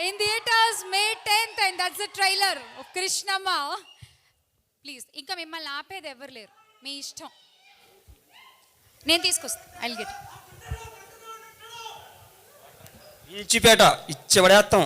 in theaters May 10th, and that's the trailer of Krishnamma. Please ఇంకా మిమ్మల్ని ఆపేది ఎవరు లేరు, మీ ఇష్టం. నేను తీసుకొస్తాను. ఐ విల్ గెట్ ఈచిపేట ఇచ్చబడేస్తాం.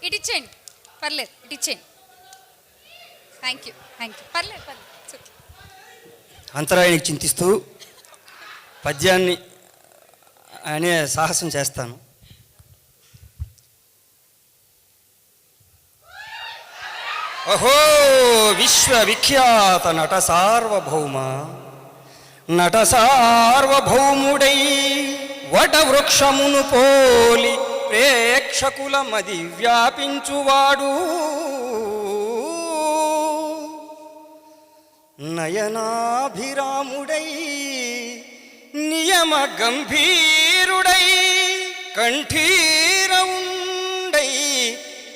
ఇటు ఇచ్చేయండి, పర్లేదు, ఇటు ఇచ్చేయండి. థ్యాంక్ యూ, పర్లేదు. అంతరాయానికి చింతిస్తూ పద్యాన్ని అనే సాహసం చేస్తాను. అహో విశ్వవిఖ్యాత నట సార్వభౌమ, నట సార్వభౌముడై వటవృక్షమును పోలి ప్రేక్షకుల మది వ్యాపించువాడు, నయనాభిరాముడై నియమ గంభీరుడై కంఠీరవుండై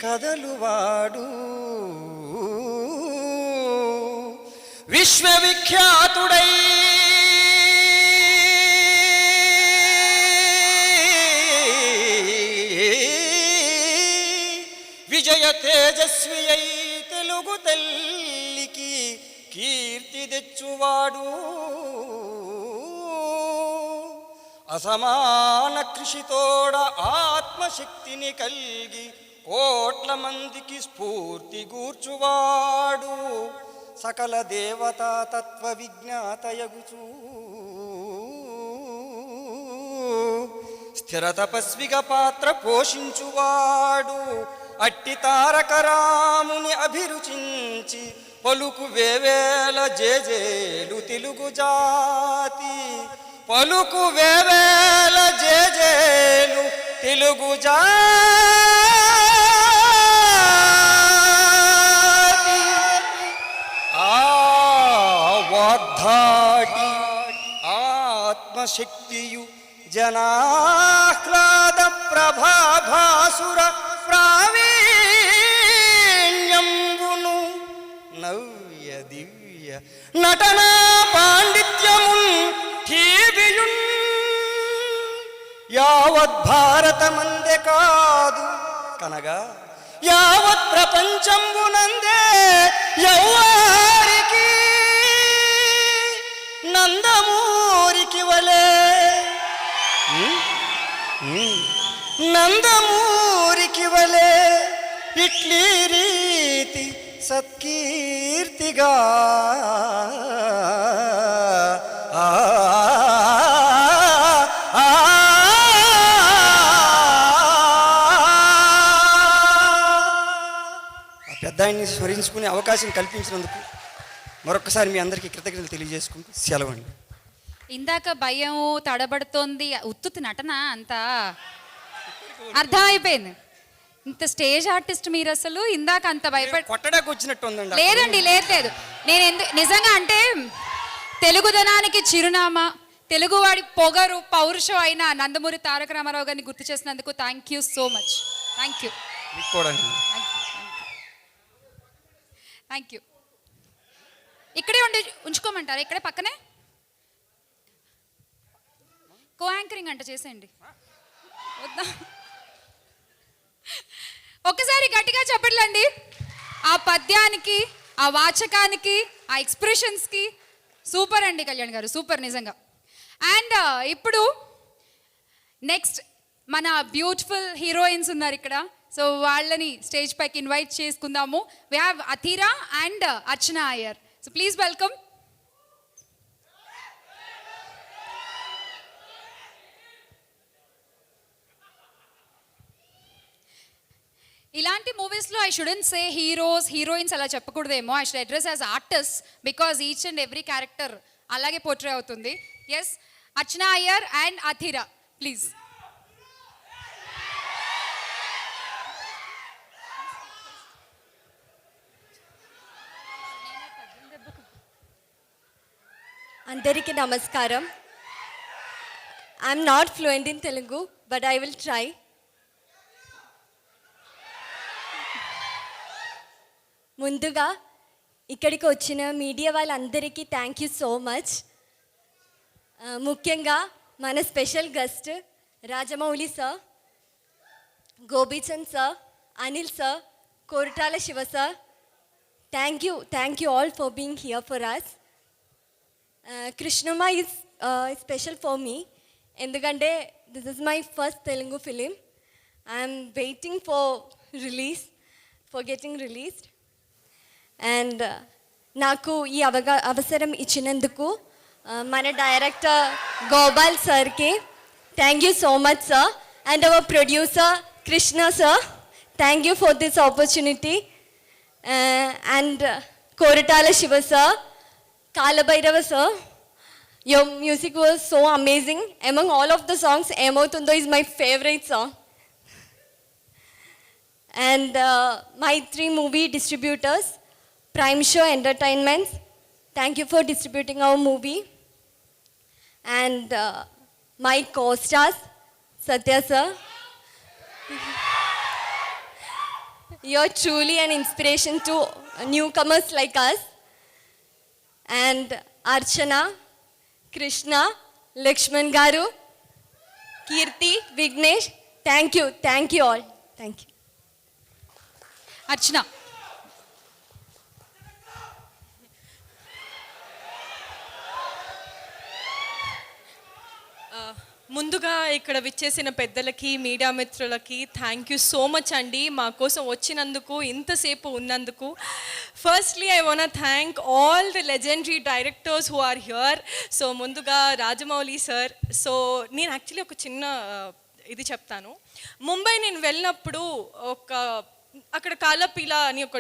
కదలువాడు, విశ్వవిఖ్యాతుడై విజయ తేజస్వి అయి తెలుగు తల్లికి కీర్తి తెచ్చువాడు, అసమాన కృషితోడ ఆత్మశక్తిని కల్గి కోట్ల మందికి స్ఫూర్తి గూర్చువాడు, సకల దేవతా తత్వ విజ్ఞాతయగుచూ స్థిర తపస్విగా పాత్ర పోషించువాడు, అట్టి తారక రాముని అభిరుచించి పలుకు వేవేల జేజేలు తెలుగు జాతి, పలుకు వేవేల జేజేలు తెలుగు జాతి, ఆ వాగ్ధాటి ఆత్మశక్తియు జనాహ్లాద ప్రభాభాసుర ప్రావీణ్యంబును నవ్య దివ్య నటనా పాండిత్యమున్ ఠీవియున్ యావత్ భారతమందే కాదు కనగా యావత్ ప్రపంచంబునందే యవ్వారికి నందమూరికి వలే, నందమూరికి వలే ఇట్లీ రీతి సత్కీర్తిగా పెద్దాయన్ని స్మరించుకునే అవకాశం కల్పించినందుకు మరొకసారి మీ అందరికీ కృతజ్ఞతలు తెలియజేసుకుంటూ సెలవండి. ఇందాక భయం తడబడుతోంది, ఉత్తుతి నటన అంతా అర్థమైపోయింది. ఇంత స్టేజ్ ఆర్టిస్ట్ మీరు, అసలు ఇందాక అంత భయపడి కొట్టడానికి వచ్చినట్టు ఉందండి. లేదండి, లేదు. నేను నిజంగా అంటే తెలుగుదనానికి చిరునామా, తెలుగువాడి పొగరు పౌరుషం అయిన నందమూరి తారక రామారావు గారిని గుర్తు చేసినందుకు thank you so much. Thank you. ఇక్కడే ఉంచుకోమంటారా? ఇక్కడే పక్కనే కో యాంకరింగ్ అంట చేసేయండి. వద్దా? ఒక్కసారి గట్టిగా చెప్పట్లండి ఆ పద్యానికి, ఆ వాచకానికి, ఆ ఎక్స్ప్రెషన్స్కి. సూపర్ అండి కళ్యాణ్ గారు, సూపర్ నిజంగా. అండ్ ఇప్పుడు నెక్స్ట్ మన బ్యూటిఫుల్ హీరోయిన్స్ ఉన్నారు ఇక్కడ, సో వాళ్ళని స్టేజ్ పైకి ఇన్వైట్ చేసుకుందాము. We have Athira and Archana Iyer. So please welcome. ఇలాంటి మూవీస్లో I shouldn't say heroes heroines అలా చెప్పకూడదేమో. I should address as artist because each and every character అలాగే పోర్ట్రే అవుతుంది. Yes, Archana Iyer and Athira please. అందరికీ నమస్కారం. I'm not fluent in Telugu, but I will try. ముందుగా ఇక్కడికి వచ్చిన మీడియా వాళ్ళందరికీ థ్యాంక్ యూ సో మచ్. ముఖ్యంగా మన special guest Rajamouli sir, Gopichand sir, Anil sir, Koratala Siva sir, thank you all for being here for us. Krishnamma is special for me, ఎందుకంటే this is my first Telugu film. I'm waiting for getting released. And నాకు ఈ అవసరం ఇచ్చినందుకు మన director Gopal సార్కి thank you so much sir. And our producer Krishna sir, thank you for this opportunity. And Koratala Siva sir, Kalabhairava sir, your music was so amazing. Among all of the songs, Emothundo is my favorite song. And my 3 movie distributors, Prime Show Entertainments, thank you for distributing our movie. And my co-stars, Satya sir, you're truly an inspiration to newcomers like us. And Archana, Krishna, Lakshman Garu, Kirti, Vignesh, thank you all. Thank you. అర్చన. ముందుగా ఇక్కడ విచ్చేసిన పెద్దలకి, media మిత్రులకి thank you so much అండి, మా కోసం వచ్చినందుకు, ఇంతసేపు ఉన్నందుకు. Firstly I want thank all the legendary directors who are here. So ముందుగా రాజమౌళి సార్. సో నేను యాక్చువల్లీ ఒక చిన్న ఇది చెప్తాను. ముంబై నేను వెళ్ళినప్పుడు అక్కడ కాలపీలా అని ఒక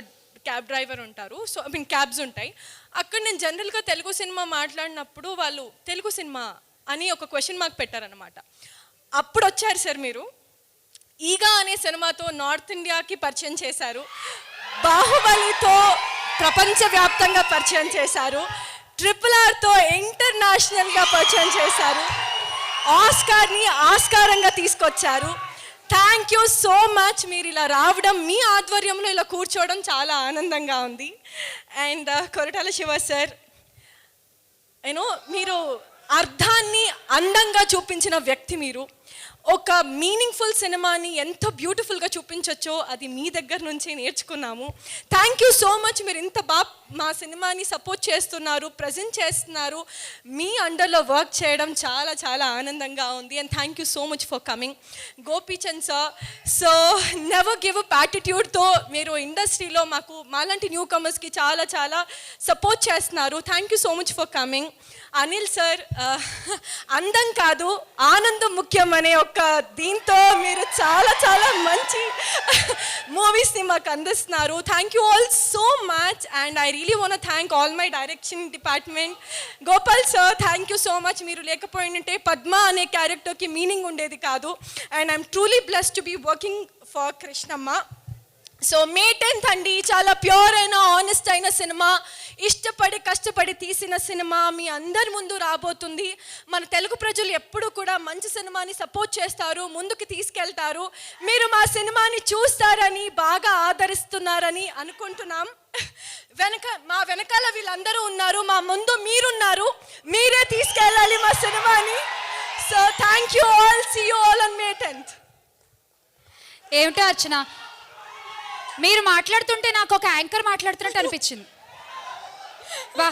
క్యాబ్ డ్రైవర్ ఉంటారు. సో క్యాబ్స్ ఉంటాయి అక్కడ. నేను జనరల్గా తెలుగు సినిమా మాట్లాడినప్పుడు వాళ్ళు తెలుగు సినిమా అని ఒక క్వశ్చన్ మార్క్ పెట్టారనమాట. అప్పుడు వచ్చారు సార్ మీరు. ఈగా అనే సినిమాతో నార్త్ ఇండియాకి పరిచయం చేశారు, బాహుబలితో ప్రపంచవ్యాప్తంగా పరిచయం చేశారు, RRRతో ఇంటర్నేషనల్గా పరిచయం చేశారు, ఆస్కార్ని ఆస్కారంగా తీసుకొచ్చారు. Thank you so much. మీరు ఇలా రావడం, మీ ఆధ్వర్యంలో ఇలా కూర్చోవడం చాలా ఆనందంగా ఉంది. అండ్ కొరటాల శివ సార్, మీరు అర్థాన్ని అందంగా చూపించిన వ్యక్తి. మీరు ఒక మీనింగ్ఫుల్ సినిమాని ఎంత బ్యూటిఫుల్గా చూపించవచ్చో అది మీ దగ్గర నుంచి నేర్చుకున్నాము. Thank you so much. మీరు ఇంత బాగా మా సినిమాని సపోర్ట్ చేస్తున్నారు, ప్రజెంట్ చేస్తున్నారు. మీ అండర్లో వర్క్ చేయడం చాలా చాలా ఆనందంగా ఉంది. And thank you so much for coming. Gopichand sir, so never give up యాటిట్యూడ్తో మీరు ఇండస్ట్రీలో మాలాంటి న్యూ కమర్స్కి చాలా చాలా సపోర్ట్ చేస్తున్నారు. Thank you so much for coming. Anil sir, అందం కాదు ఆనందం ముఖ్యం అనే ఒక దీంతో మీరు చాలా చాలా మంచి మూవీస్ని మాకు అందిస్తున్నారు. Thank you all so much. And I really want thank all my direction department. Gopal sir, thank you so much. మీరు లేకపోయింటే పద్మ అనే క్యారెక్టర్కి మీనింగ్ ఉండేది కాదు. And I'm truly blessed to be working for Krishnamma. So May 10th అండి, చాలా pure అయిన honest అయిన సినిమా, ఇష్టపడి కష్టపడి తీసిన సినిమా మీ అందరి ముందు రాబోతుంది. మన తెలుగు ప్రజలు ఎప్పుడు కూడా మంచి సినిమాని సపోర్ట్ చేస్తారు, ముందుకు తీసుకెళ్తారు. మీరు మా సినిమాని చూస్తారని, బాగా ఆదరిస్తున్నారని అనుకుంటున్నాం. మా వెనకాల వీళ్ళందరూ ఉన్నారు, మా ముందు మీరున్నారు. మీరే తీసుకెళ్ళాలి మా సినిమాని. So thank you all. See you all on May 10th. ఏమిటో అర్చన, మీరు మాట్లాడుతుంటే నాకు ఒక యాంకర్ మాట్లాడుతున్నట్టు అనిపించింది. వా,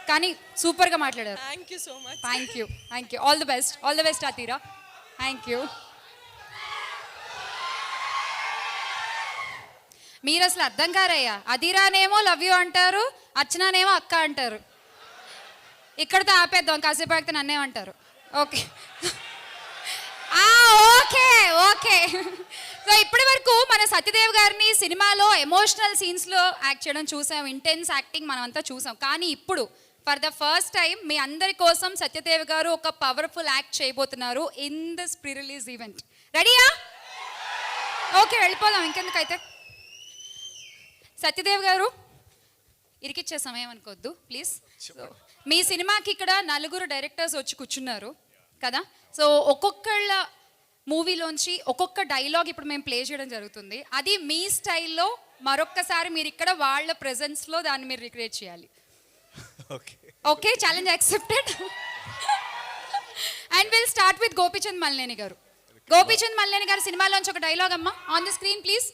కానీ సూపర్గా మాట్లాడారు. Thank you so much. Thank you. All the best Athira. Thank you. మీరు అసలు అర్థం కారయ్యా. అధీరానేమో లవ్ యూ అంటారు, అర్చననేమో అక్క అంటారు. ఇక్కడితో ఆపేద్దాం, కాసేపు ఆగితే నన్నేమంటారు. Okay okay. సో ఇప్పటి వరకు మన సత్యదేవ్ గారిని సినిమాలో ఎమోషనల్ సీన్స్లో యాక్ట్ చేయడం చూసాం, ఇంటెన్స్ యాక్టింగ్ మనం అంతా చూసాం. కానీ ఇప్పుడు ఫర్ ద ఫస్ట్ టైం మీ అందరి కోసం సత్యదేవ్ గారు ఒక పవర్ఫుల్ యాక్ట్ చేయబోతున్నారు in this pre release event. రెడీయా? ఓకే, వెళ్ళిపోదాం ఇంకెందుకైతే. సత్యదేవ్ గారు, ఇరికిచ్చే సమయం అనుకోవద్దు ప్లీజ్. మీ సినిమాకి ఇక్కడ 4 డైరెక్టర్స్ వచ్చి కూర్చున్నారు. కదా. సో ఒక్కొక్కళ్ళ మూవీలోంచి ఒక్కొక్క డైలాగ్ ఇప్పుడు మేము ప్లే చేయడం జరుగుతుంది. అది మీ స్టైల్లో మరొక్కసారి మీరు ఇక్కడ వాళ్ళ ప్రెజెన్స్లో దాన్ని మీరు రిక్రియేట్ చేయాలి. Okay, challenge accepted. And will start with Gopichand Malineni గారు. గోపీచంద్ మల్లేని గారు సినిమాలోంచి ఒక డైలాగ్ అమ్మా, ఆన్ ది స్క్రీన్ ప్లీజ్.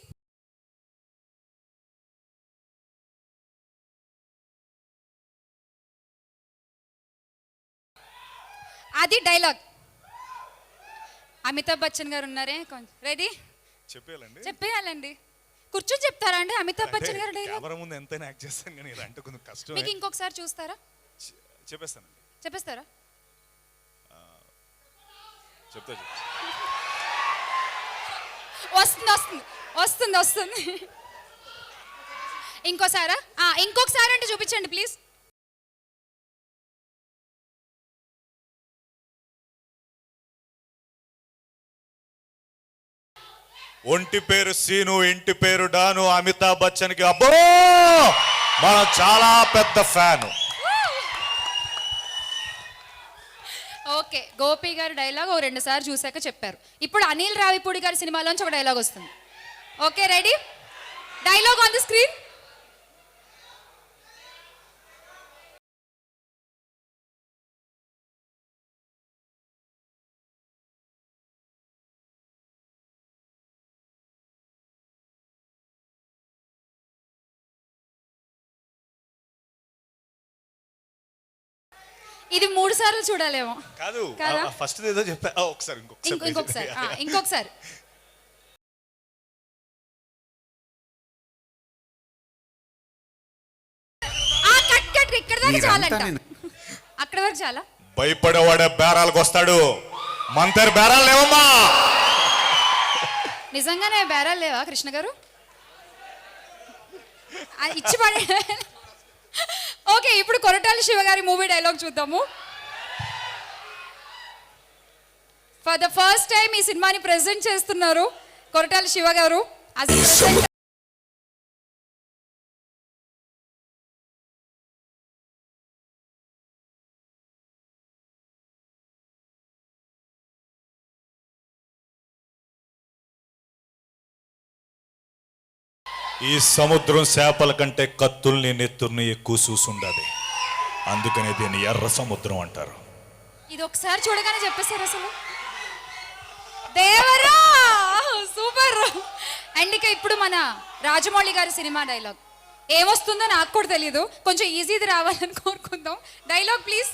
అది డైలాగ్. అమితాబ్ బచ్చన్ గారు ఉన్నారే, కొంచెం రెడీ చెప్పేయాలండి. కూర్చొని చెప్తారా అండి అమితాబ్ బచ్చన్ గారు డైలాగ్? కెమెరా ముందు ఎంతైనా యాక్ట్ చేస్తాను కానీ ఇదంటే కొంచెం కష్టం. మీకు ఇంకొకసారి చూస్తారా? చెప్పేస్తానండి. చెప్పేస్తారా? చెప్తా. వస్తుంది వస్తుంది వస్తుంది వస్తుంది. ఇంకోసారా? ఇంకొకసారి అంటే చూపించండి ప్లీజ్. ఒంటి పేరు సీను, ఇంటి పేరు డాను, అమితాబ్ బచ్చన్ కి అబ్బో మనం చాలా పెద్ద ఫ్యాన్. ఓకే, గోపి గారి డైలాగ్ ఓ 2 సార్లు చూశాక చెప్పారు. ఇప్పుడు అనిల్ రావిపూడి గారి సినిమాలోంచి ఒక డైలాగ్ వస్తుంది. Okay, ready? Dialogue on the screen. ఇది 3 సార్లు చూడాలేమో. కాదు, కాదా? ఫస్ట్ ఏదో చెప్పా. ఒకసారి ఇంకొకసారి. ఇక్కడ దాకా చాలంట. అక్కడ వరకు చాలా. భయపడేవాడే బేరాలకు వస్తాడు, మన దగ్గర బేరాలు లేవమ్మా. నిజంగానే బేరాలు లేవా కృష్ణ గారు? ఇచ్చి పడే. ఓకే, ఇప్పుడు కొరటాల శివ గారి మూవీ డైలాగ్ చూద్దాము. ఫర్ ద ఫస్ట్ టైం ఈ సినిమాని ప్రెజెంట్ చేస్తున్నారు కొరటాల శివ గారు. ఈ సముద్రం చేపల కంటే కత్తుల్ని నెత్తుల్ని ఎక్కువ చూసుండదు, అందుకనే దీన్ని ఎర్ర సముద్రం అంటారు. ఇది ఒకసారి చూడగానే చెప్పేశారు అసలు. దేవరా సూపర్. అండ్ ఇక ఇప్పుడు మన రాజమౌళి గారి సినిమా డైలాగ్ ఏమొస్తుందో నాకు కూడా తెలియదు, కొంచెం ఈజీది రావాలని కోరుకుందాం. Dialogue please.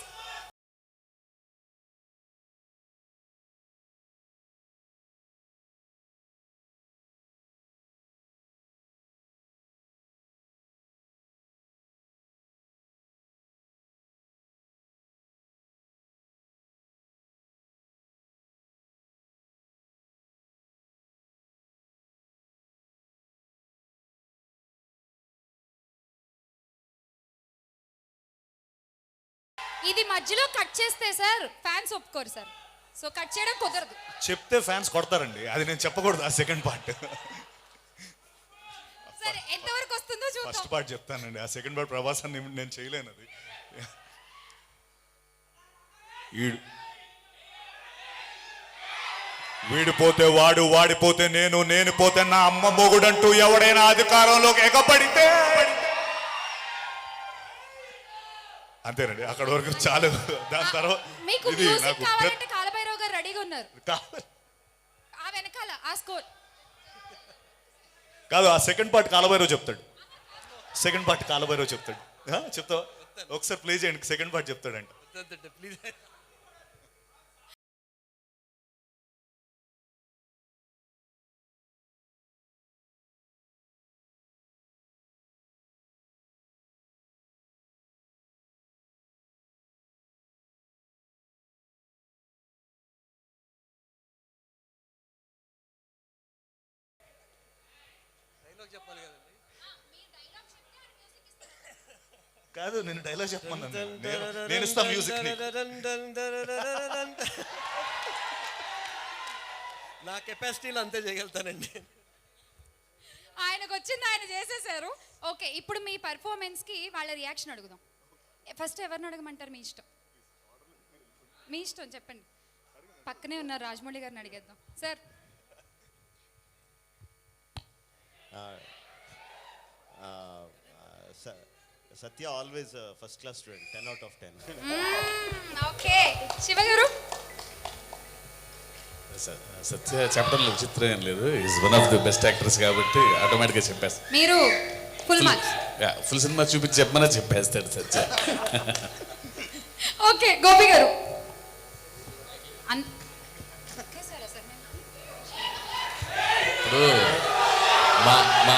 ఇది మధ్యలో కట్ చేస్తే సార్ ఫ్యాన్స్ ఒప్పుకోరు సార్, సో కట్ చేయడం కుదరదు. చెప్తే ఫ్యాన్స్ కొడతారండి, అది నేను చెప్పకూడదు. ఆ సెకండ్ పార్ట్, సరే ఎంతవరకు వస్తుందో చూద్దాం. ఫస్ట్ పార్ట్ చెప్తానండి, ఆ సెకండ్ పార్ట్ ప్రభాసాన్ని నేను చేయలేను. అది వీడిపోతే వాడు, వాడిపోతే నేను, నేను పోతే నా అమ్మ మొగుడంటూ ఎవడైనా అధికారంలోకి ఎగబడితే అంతేనండి, అక్కడ వరకు చాలు. దాని తర్వాత మీకు మ్యూజిక్ కావాలంటే కాలభైరవ్ గారు రెడీగా ఉన్నారు. ఆ వెనకాల ఆ స్కోర్ కాదు, ఆ సెకండ్ పార్ట్ కాలభైరవ్ చెప్తాడు. సెకండ్ పార్ట్ కాలభైరవ్ చెప్తాడు. చెప్తావా? ఒకసారి ప్లే చేయండి, సెకండ్ పార్ట్ చెప్తాడంట. ప్లీజ్. కాదు, నేను డైలాగ్ చెప్పమన్నాను, నేను ఇస్తా మ్యూజిక్. నా కెపాసిటీలో అంతే చేయగలుగుతానండి. ఆయనకు వచ్చింది ఆయన చేసేసారు. ఓకే, ఇప్పుడు మీ పర్ఫార్మెన్స్ కి వాళ్ళ రియాక్షన్ అడుగుదాం. ఫస్ట్ ఎవరిని అడగమంటారు? మీ ఇష్టం, మీ ఇష్టం చెప్పండి. పక్కనే ఉన్న రాజమౌళి గారిని అడిగేద్దాం sir. Satya always first class student, 10 out of 10. Okay Siva గారు. సత్య చెప్పడంలో విచిత్రం ఏం లేదు, is one of the best actors కాబట్టి ఆటోమేటిక్గా చెప్పేస్తాను. మీరు ఫుల్ మార్క్స్. ఫుల్ సినిమా చూపించి చెప్పమన్నా చెప్పేస్తాడు సత్య. ఓకే గోపి గారు. ఇప్పుడు మా మా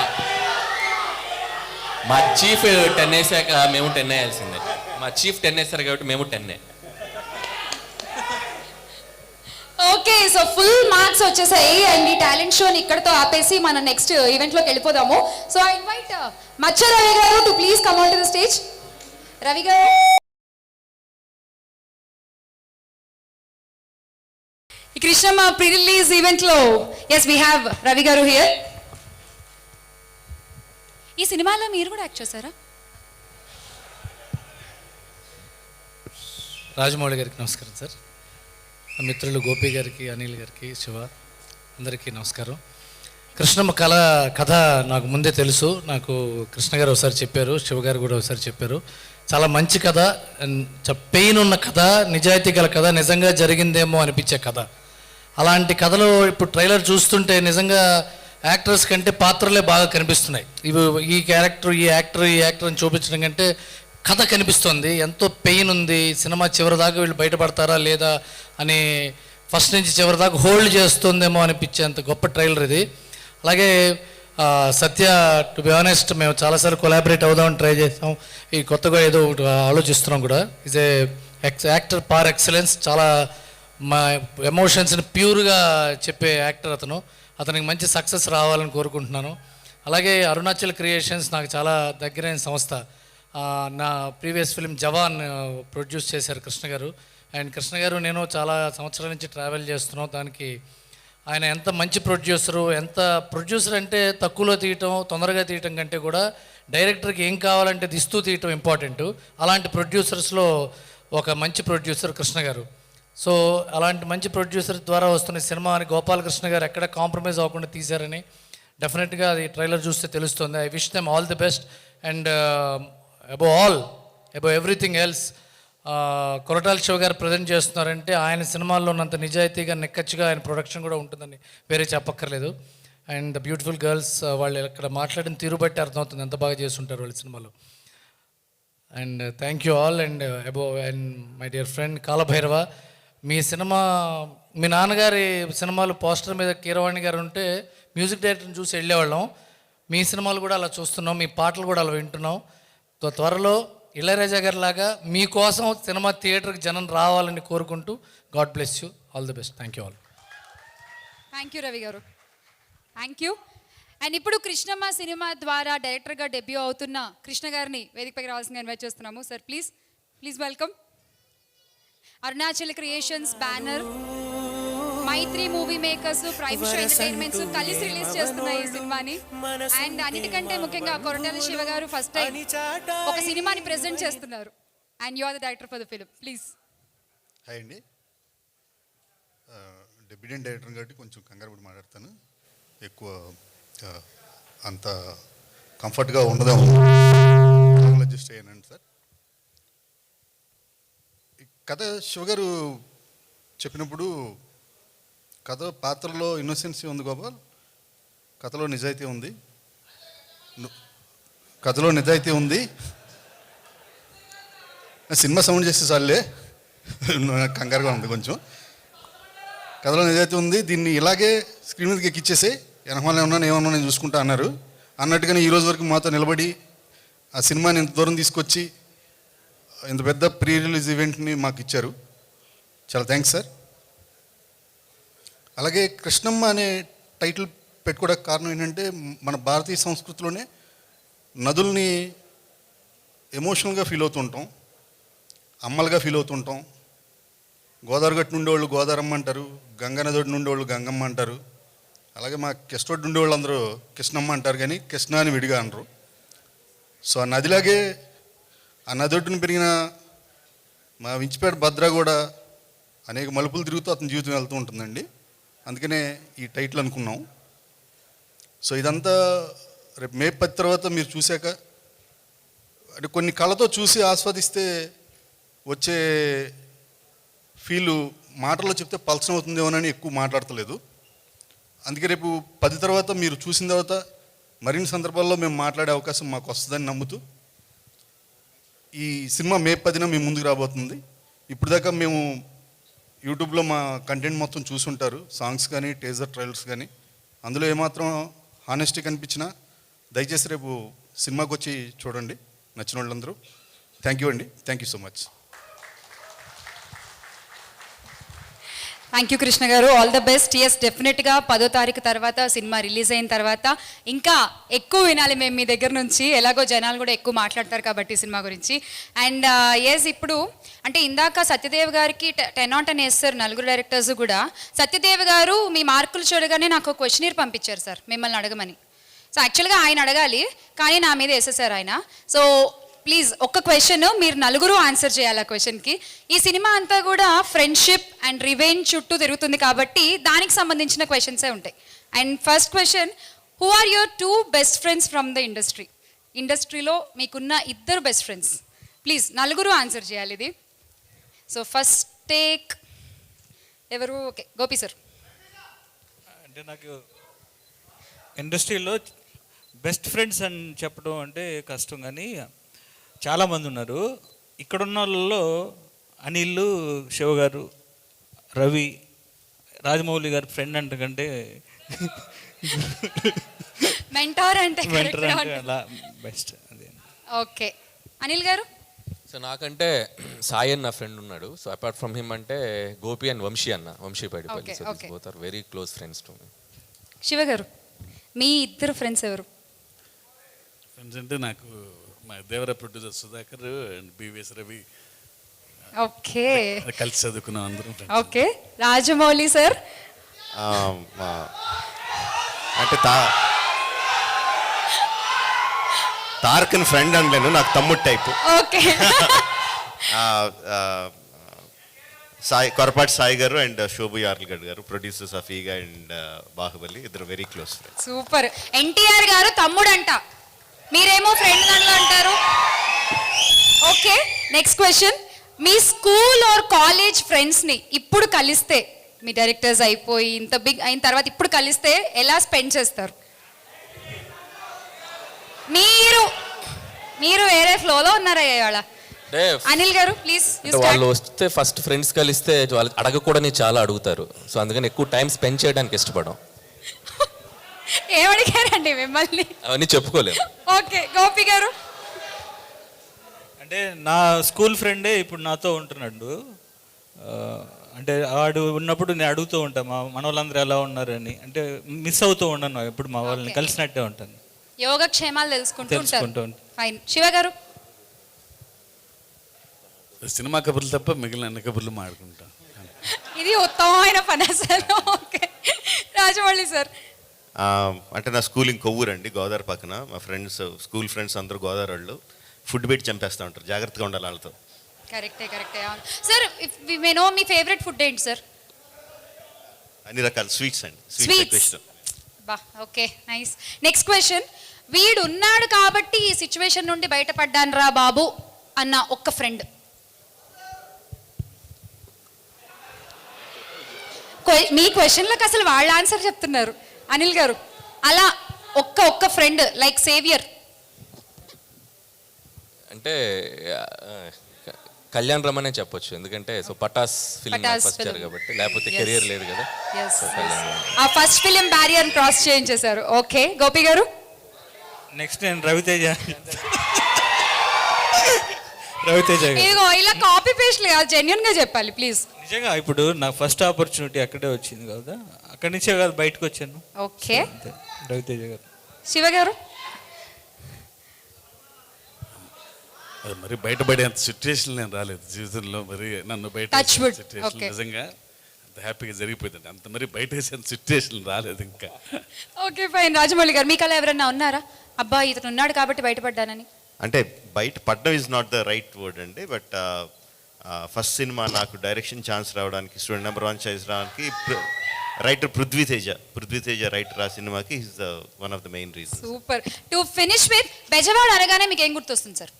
మా చీఫ్ 10 వేసాక మేము 10 వేయాల్సిందే. మా చీఫ్ 10 వేస్తారు కాబట్టి మేము 10. ఓకే సో ఫుల్ మార్క్స్ వచ్చేసాయి అండ్ ఈ టాలెంట్ షోని ఇక్కడతో ఆపేసి మన నెక్స్ట్ ఈవెంట్లోకి వెళ్ళిపోదాము. సో ఐ ఇన్వైట్ మచ్చ రవి గారు to please come on to the stage. Ravi గారు. ఈ కృష్ణమ్మ ప్రీ రిలీజ్ ఈవెంట్లో ఎస్ వీ హ్యావ్ రవి గారు హియర్. ఈ సినిమాలో మీరు కూడా యాక్ట్ చేశారా? రాజమౌళి గారికి నమస్కారం సార్. మిత్రులు గోపి గారికి, అనిల్ గారికి, శివ అందరికీ నమస్కారం. కృష్ణమ్మ కథ నాకు ముందే తెలుసు. నాకు కృష్ణ గారు ఒకసారి చెప్పారు, శివ గారు కూడా ఒకసారి చెప్పారు. చాలా మంచి కథ, పెయిన్ ఉన్న కథ, నిజాయితీ గల కథ, నిజంగా జరిగిందేమో అనిపించే కథ. అలాంటి కథలో ఇప్పుడు ట్రైలర్ చూస్తుంటే నిజంగా యాక్టర్స్ కంటే పాత్రలే బాగా కనిపిస్తున్నాయి. ఈ క్యారెక్టర్, ఈ యాక్టర్ అని చూపించడం కంటే కథ కనిపిస్తుంది. ఎంతో పెయిన్ ఉంది. సినిమా చివరి దాకా వీళ్ళు బయటపడతారా లేదా అని ఫస్ట్ నుంచి చివరి దాకా హోల్డ్ చేస్తుందేమో అనిపించేంత గొప్ప ట్రైలర్ ఇది. అలాగే సత్య, టు బి ఆనెస్ట్, మేము చాలాసార్లు కొలాబరేట్ అవుదామని ట్రై చేస్తాం. ఈ కొత్తగా ఏదో ఒకటి ఆలోచిస్తున్నాం కూడా. ఈజ్ ఏ యాక్టర్ పార్ ఎక్సలెన్స్. చాలా మా ఎమోషన్స్ని ప్యూర్గా చెప్పే యాక్టర్ అతను. అతనికి మంచి సక్సెస్ రావాలని కోరుకుంటున్నాను. అలాగే అరుణాచల్ క్రియేషన్స్ నాకు చాలా దగ్గరైన సంస్థ. నా ప్రీవియస్ ఫిలిం జవాన్ ప్రొడ్యూస్ చేశారు కృష్ణ గారు. అండ్ కృష్ణ గారు నేను చాలా సంవత్సరాల నుంచి ట్రావెల్ చేస్తున్నాం. దానికి ఆయన ఎంత మంచి ప్రొడ్యూసర్ అంటే తక్కువలో తీయటం, తొందరగా తీయటం కంటే కూడా డైరెక్టర్కి ఏం కావాలంటే ఇస్తూ తీయటం ఇంపార్టెంట్. అలాంటి ప్రొడ్యూసర్స్లో ఒక మంచి ప్రొడ్యూసర్ కృష్ణ గారు. సో అలాంటి మంచి ప్రొడ్యూసర్ ద్వారా వస్తున్న సినిమాని గోపాలకృష్ణ గారు ఎక్కడ కాంప్రమైజ్ అవ్వకుండా తీశారని డెఫినెట్గా అది ట్రైలర్ చూస్తే తెలుస్తుంది. I wish them all the best. And above everything else, Koratala Shiva గారు ప్రజెంట్ చేస్తున్నారంటే ఆయన సినిమాల్లో ఉన్నంత నిజాయితీగా, నిక్కచ్చిగా ఆయన ప్రొడక్షన్ కూడా ఉంటుందని వేరే చెప్పక్కర్లేదు. అండ్ ద బ్యూటిఫుల్ గర్ల్స్, వాళ్ళు ఇక్కడ మాట్లాడిన తీరు బట్టి అర్థమవుతుంది ఎంత బాగా చేస్తుంటారు వాళ్ళ సినిమాలో. And thank you all. And and my dear friend Kalabhairava, మీ మీ నాన్నగారి సినిమాలు పోస్టర్ మీద కీరవాణి గారు ఉంటే మ్యూజిక్ డైరెక్టర్ని చూసి వెళ్ళేవాళ్ళం. మీ సినిమాలు కూడా అలా చూస్తున్నాం, మీ పాటలు కూడా అలా వింటున్నాం. త్వరలో ఇళయరాజా గారి లాగా మీకోసం సినిమా థియేటర్కి జనం రావాలని కోరుకుంటూ, God bless you, all the best. Thank you all. Thank you Ravi గారు, థ్యాంక్ యూ. అండ్ ఇప్పుడు కృష్ణమ్మ సినిమా ద్వారా డైరెక్టర్గా డెబ్యూ అవుతున్న కృష్ణ గారిని వేదికపైకి రావాల్సిందిగా ఇన్వైట్ చేస్తున్నాము. Sir please welcome. Arunachal creations banner, Mythri movie makers, prime show entertainments కలిసి రిలీజ్ చేస్తున్నాయి ఈ సినిమాని. అండ్ అన్నిటికంటే ముఖ్యంగా కొరటాల శివ గారు ఫస్ట్ టైం ఒక సినిమాని ప్రెజెంట్ చేస్తున్నారు. And you are the director for the film. Please. Hi అండి. డెబ్యూటెంట్ డైరెక్టర్ కాబట్టి కొంచెం కంగారు పడి మాట్లాడతాను. ఎక్కువ అంత కంఫర్ట్గా ఉండదేమో, అడ్జస్ట్ అయ్యానండి సార్. ఈ కథ శివగారు చెప్పినప్పుడు కథ పాత్రలో ఇన్నోసెన్సీ ఉంది గోపాల్, కథలో నిజాయితీ ఉంది. సినిమా సౌండ్ చేస్తే చాలే, కంగారుగా ఉంది కొంచెం. కథలో నిజాయితీ ఉంది. దీన్ని ఇలాగే స్క్రీన్ మీదకి ఎక్కిచ్చేసి వెనకాల ఏమన్నా నేను చూసుకుంటా అన్నారు. అన్నట్టుగానే ఈరోజు వరకు మాతో నిలబడి ఆ సినిమాని ఇంత దూరం తీసుకొచ్చి ఇంత పెద్ద ప్రీ రిలీజ్ ఈవెంట్ని మాకు ఇచ్చారు. చాలా థ్యాంక్స్ సార్. అలాగే కృష్ణమ్మ అనే టైటిల్ పెట్టుకోవడానికి కారణం ఏంటంటే, మన భారతీయ సంస్కృతిలోనే నదుల్ని ఎమోషనల్గా ఫీల్ అవుతుంటాం, అమ్మలుగా ఫీల్ అవుతుంటాం. గోదావరి గట్టు నుండేవాళ్ళు గోదావరమ్మ అంటారు, గంగా నది ఒడ్డు నుండేవాళ్ళు గంగమ్మ అంటారు. అలాగే మా కెస్ట్ ఒడ్డు ఉండేవాళ్ళు అందరూ కృష్ణమ్మ అంటారు, కానీ కృష్ణ అని విడిగా అనరు. సో ఆ నదిలాగే ఆ నది ఒడ్డున పెరిగిన మా వించిపేట భద్ర కూడా అనేక మలుపులు తిరుగుతూ అతని జీవితం వెళ్తూ ఉంటుందండి. అందుకనే ఈ టైటిల్ అనుకున్నాం. సో ఇదంతా రేపు మే 10 తర్వాత మీరు చూశాక అంటే కొన్ని కళ్ళతో చూసి ఆస్వాదిస్తే వచ్చే ఫీలు మాటల్లో చెప్తే పలచన అవుతుందేమోనని ఎక్కువ మాట్లాడతలేదు. అందుకే రేపు 10 తర్వాత మీరు చూసిన తర్వాత మరిన్ని సందర్భాల్లో మేము మాట్లాడే అవకాశం మాకు వస్తుందని నమ్ముతూ ఈ సినిమా మే 10న మేము ముందుకు రాబోతుంది. ఇప్పుడు దాకా మేము యూట్యూబ్లో మా కంటెంట్ మొత్తం చూసుంటారు, సాంగ్స్ కానీ టీజర్ ట్రైలర్స్ కానీ. అందులో ఏమాత్రం హానెస్టీ కనిపించినా దయచేసి రేపు సినిమాకి వచ్చి చూడండి నచ్చిన వాళ్ళందరూ. థ్యాంక్ యూ అండి, thank you so much. Thank you Krishna గారు, ఆల్ ద బెస్ట్. ఎస్, డెఫినెట్గా 10వ తారీఖు తర్వాత సినిమా రిలీజ్ అయిన తర్వాత ఇంకా ఎక్కువ వినాలి మేము మీ దగ్గర నుంచి. ఎలాగో జనాలు కూడా ఎక్కువ మాట్లాడతారు కాబట్టి సినిమా గురించి. అండ్ ఎస్, ఇప్పుడు అంటే ఇందాక సత్యదేవ్ గారికి 10 on 10 వేస్తారు నలుగురు డైరెక్టర్స్ కూడా. సత్యదేవ్ గారు మీ మార్కులు చూడగానే నాకు ఒక క్వశ్చనీర్ పంపించారు సార్ మిమ్మల్ని అడగమని. సో యాక్చువల్గా ఆయన అడగాలి కానీ నా మీద వేసేసారు ఆయన. సో ప్లీజ్ ఒక్క క్వశ్చన్ మీరు నలుగురు ఆన్సర్ చేయాలి ఆ క్వశ్చన్కి. ఈ సినిమా అంతా కూడా ఫ్రెండ్షిప్ అండ్ రివెంజ్ చుట్టూ తిరుగుతుంది కాబట్టి దానికి సంబంధించిన క్వశ్చన్సే ఉంటాయి. And first question, who are your 2 best friends from the industry? ఇండస్ట్రీలో మీకున్న 2 బెస్ట్ ఫ్రెండ్స్. ప్లీజ్ నలుగురు ఆన్సర్ చేయాలి ఇది. సో ఫస్ట్ టేక్ ఎవరు? Okay, Gopi sir. అంటే నాకు ఇండస్ట్రీలో బెస్ట్ ఫ్రెండ్స్ అని చెప్పడం అంటే కష్టం, కానీ చాలామంది ఉన్నారు. ఇక్కడున్న వాళ్ళలో అనిల్, శివ గారు, రవి, రాజమౌళి గారు ఫ్రెండ్ అంటే కంటే మెంటార్ అంటే అలా బెస్ట్ అదే. ఓకే, అనిల్ గారు. సో నాకంటే సాయి అన్న ఫ్రెండ్ ఉన్నాడు. సో అపార్ట్ ఫ్రమ్ హిమ్ అంటే గోపి అండ్ వంశీ అన్న, Vamsi Paidipally. So this both are very close friends to me. Siva గారు, మీ 2 ఫ్రెండ్స్ ఎవరు? ఫ్రెండ్స్ అంటే నాకు మా Devara producer Sudhakar and BVS Ravi. Okay, కలిసి చదువుకున్నాం అందరం. Okay, Rajamouli sir. అంటే తారకన్ ఫ్రెండ్ అనలేను, నాకు తమ్ముడు టైపు. ఓకే. సాయి కొరపాటి సాయి గారు అండ్ శోభు యార్లగడ్ గారు, producers of Eega and Baahubali, ఇద్దరు very close friends. Super. NTR గారు తమ్ముడు అంట, మీరేమో ఫ్రెండ్ దాంట్లో అంటారు. ఓకే, నెక్స్ట్ క్వశ్చన్, మీ స్కూల్ ఆర్ కాలేజ్ ఫ్రెండ్స్ని ఇప్పుడు కలిస్తే, మీ డైరెక్టర్స్ అయిపోయి ఇంత బిగ్ అయిన తర్వాత ఇప్పుడు కలిస్తే ఎలా స్పెండ్ చేస్తారు? మీరు వేరే ఫ్లోలో ఉన్నారా ఇవాళ? అనిల్ గారు ప్లీజ్. వాళ్ళు వస్తే ఫస్ట్ ఫ్రెండ్స్ కలిస్తే వాళ్ళు అడగకూడని చాలా అడుగుతారు. సో అందుకని ఎక్కువ టైం స్పెండ్ చేయడానికి ఇష్టపడం. ఏమడిగారండి మిమ్మల్ని? అవన్నీ చెప్పుకోలేము. ఓకే, గోపి గారు. అంటే నా స్కూల్ ఫ్రెండే ఇప్పుడు నాతో ఉంటున్నాడు. అంటే వాడు ఉన్నప్పుడు నేను అడుగుతూ ఉంటాను మన వాళ్ళందరూ ఎలా ఉన్నారని. అంటే మిస్ అవుతూ ఉండను, ఎప్పుడు మా వాళ్ళని కలిసినట్టే ఉంటాను. యోగక్షేమాలు తెలుసుకుంటూ ఉంటారు. ఫైన్. శివ గారు. సినిమా కబుర్లు తప్ప మిగిలిన అన్ని కబుర్లు మాడుకుంటాం. ఇది ఉత్తమమైన పని అసలు. Okay, Rajamouli sir. అంటే నా స్కూలింగ్ కొవ్వూరండి, గోదావరి పక్కన. మా ఫ్రెండ్స్, స్కూల్ ఫ్రెండ్స్ అందరూ గోదావరి వాళ్ళు. ఫుడ్ పెట్టి చంపేస్తూ ఉంటారు, జాగ్రత్తగా ఉండాలి వాళ్ళతో. కరెక్టే. సార్, మే నో మీ ఫేవరెట్ ఫుడ్ ఏంటి సార్? అన్ని రకాల స్వీట్స్ అండి. స్వీట్స్. బా, ఓకే, నైస్. నెక్స్ట్ క్వశ్చన్, వీడు ఉన్నాడు కాబట్టి ఈ సిచ్యువేషన్ నుండి బయటపడ్డాను రా బాబు అన్న ఒక్క ఫ్రెండ్. మీ క్వశ్చన్లకు అసలు వాళ్ళ ఆన్సర్ చెప్తున్నారు. అనిల్ గారు, అలా ఒక్క ఫ్రెండ్ లైక్ సేవియర్. అంటే కళ్యాణ్ రమనే చెప్పొచ్చు, ఎందుకంటే so Pataas film first year కాబట్టి, లేకపోతే కెరియర్ లేదు కదా. ఆ ఫస్ట్ ఫిలిం బ్యారియర్ క్రాస్ చేయించేశారు. ఓకే, గోపి గారు. నెక్స్ట్ నేను రవితేజ. ఇదిగో ఇలా కాపీ పేస్ట్ కాదు, జెన్యున్ గా చెప్పాలి ప్లీజ్. నిజంగా ఇప్పుడు నాకు ఫస్ట్ ఆపర్చునిటీ అక్కడే వచ్చింది కదా, అక్కడి నుంచే కదా బయటకు వచ్చాను. ఓకే, రవితేజ గారు. శివ గారు. మరి బయటపడేంత సిచ్యువేషన్ నేను రాలేదు జీవితంలో. మరి నన్ను బయట సిచ్యువేషన్ నిజంగా అంత హ్యాపీగా జరిగిపోయింది. అంత మరి బయట వేసేంత సిచ్యువేషన్ రాలేదు ఇంకా. Okay, fine. రాజమౌళి గారు, మీకు అలా ఎవరన్నా ఉన్నారా? అబ్బా ఇతను ఉన్నాడు కాబట్టి బయటపడ్డానని. అంటే బయట పడ్డం is not the right word అండి, బట్ ఫస్ట్ సినిమా నాకు డైరెక్షన్ ఛాన్స్ రావడానికి, స్టూడెంట్ నెంబర్ 1 ఛాన్స్ రావడానికి రైటర్ పృథ్వీతేజ రైటర్ ఆ సినిమాకి is one of the main reason. Super. To finish with, Bezawada అనగానే మీకు ఏం గుర్తొస్తుంది సార్?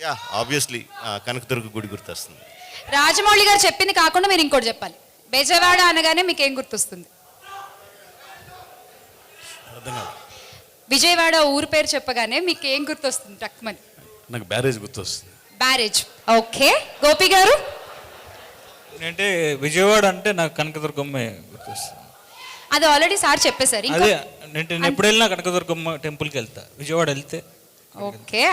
యా ఆబ్వియస్లీ కనకదుర్గ గుడి గుర్తొస్తుంది. రాజమౌళి గారు చెప్పింది కాకుండా మీరు ఇంకోటి చెప్పాలి. బెజవాడ అనగానే మీకు ఏం గుర్తొస్తుంది? అర్థం కాదు. విజయవాడ ఊరు పేరు చెప్పగానే మీకు ఏం గుర్తొస్తుంది? టక్మని. నాకు బ్యారేజ్ గుర్తొస్తుంది. బ్యారేజ్. ఓకే. గోపి గారు? అంటే విజయవాడ అంటే నాకు కనకదుర్గమ్మ గుర్తొస్తుంది. అది ఆల్రెడీ సార్ చెప్పేశారు. అదే నేను ఎప్పుడు వెళ్ళినా కనకదుర్గమ్మ టెంపుల్కి వెళ్తా, విజయవాడ వెళ్తే. ఓకే.